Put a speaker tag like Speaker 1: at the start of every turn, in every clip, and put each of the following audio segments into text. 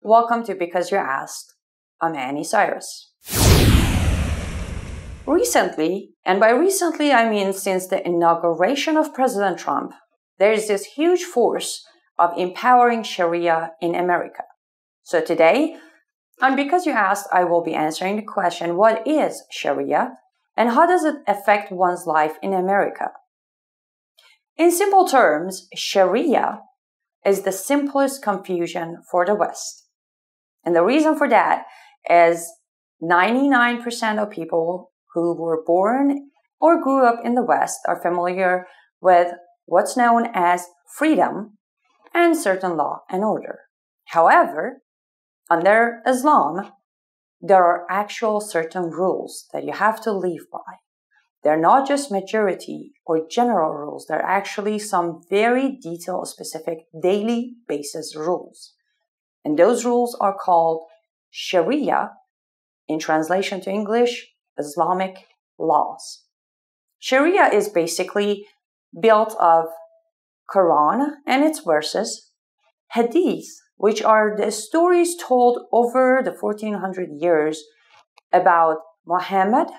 Speaker 1: Welcome to Because You Asked. I'm Anni Cyrus. Recently, and by recently I mean since the inauguration of President Trump, there is this huge force of empowering Sharia in America. So today, on Because You Asked, I will be answering the question, what is Sharia and how does it affect one's life in America? In simple terms, Sharia is the simplest confusion for the West. And the reason for that is 99% of people who were born or grew up in the West are familiar with what's known as freedom and certain law and order. However, under Islam, there are actual certain rules that you have to live by. They're not just majority or general rules. They're actually some very detailed, specific, daily basis rules. And those rules are called Sharia, in translation to English, Islamic laws. Sharia is basically built of Quran and its verses, Hadith, which are the stories told over the 1400 years about Muhammad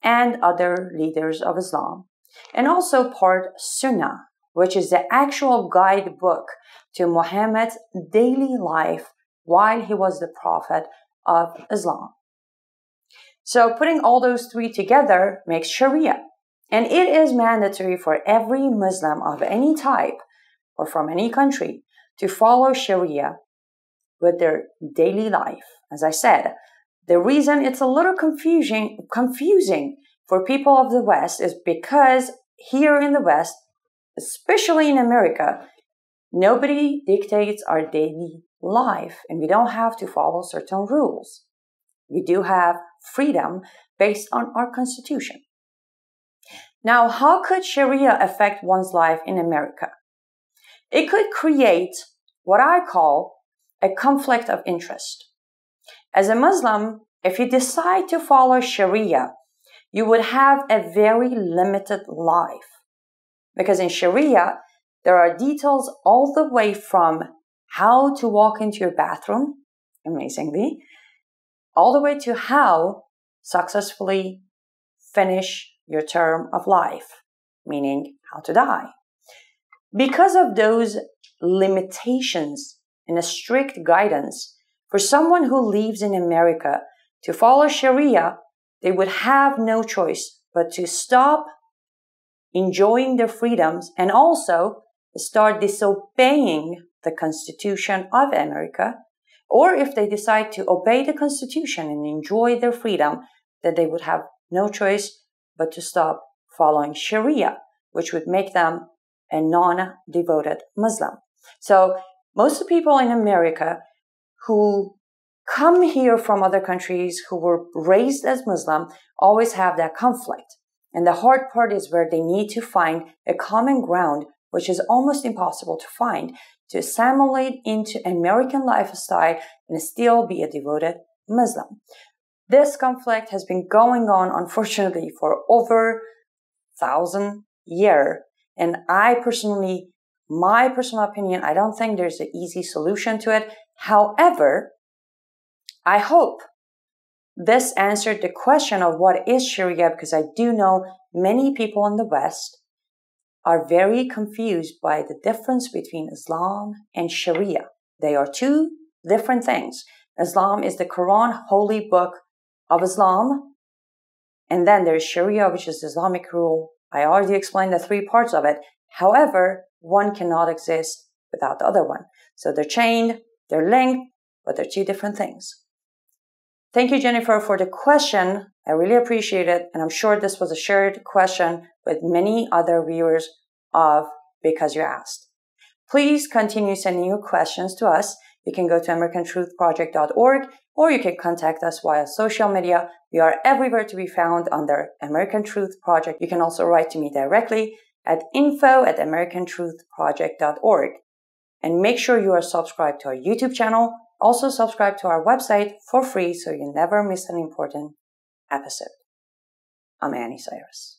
Speaker 1: and other leaders of Islam, and also part Sunnah, which is the actual guidebook to Muhammad's daily life while he was the prophet of Islam. So putting all those three together makes Sharia. And it is mandatory for every Muslim of any type or from any country to follow Sharia with their daily life. As I said, the reason it's a little confusing for people of the West is because here in the West, especially in America, nobody dictates our daily life and we don't have to follow certain rules. We do have freedom based on our Constitution. Now, how could Sharia affect one's life in America? It could create what I call a conflict of interest. As a Muslim, if you decide to follow Sharia, you would have a very limited life. Because in Sharia, there are details all the way from how to walk into your bathroom, amazingly, all the way to how successfully finish your term of life, meaning how to die. Because of those limitations and a strict guidance, for someone who lives in America to follow Sharia, they would have no choice but to stop enjoying their freedoms and also start disobeying the Constitution of America. Or if they decide to obey the Constitution and enjoy their freedom, then they would have no choice but to stop following Sharia, which would make them a non-devoted Muslim. So most of the people in America who come here from other countries who were raised as Muslim always have that conflict. And the hard part is where they need to find a common ground, which is almost impossible to find, to assimilate into American lifestyle and still be a devoted Muslim. This conflict has been going on, unfortunately, for over 1,000 years. And my personal opinion, I don't think there's an easy solution to it. However, I hope this answered the question of what is Sharia, because I do know many people in the West are very confused by the difference between Islam and Sharia. They are two different things. Islam is the Quran, holy book of Islam. And then there's Sharia, which is Islamic rule. I already explained the three parts of it. However, one cannot exist without the other one. So they're chained, they're linked, but they're two different things. Thank you, Jennifer, for the question. I really appreciate it. And I'm sure this was a shared question with many other viewers of Because You Asked. Please continue sending your questions to us. You can go to AmericanTruthProject.org or you can contact us via social media. We are everywhere to be found under American Truth Project. You can also write to me directly at info@AmericanTruthProject.org. And make sure you are subscribed to our YouTube channel. Also subscribe to our website for free so you never miss an important episode. I'm Anni Cyrus.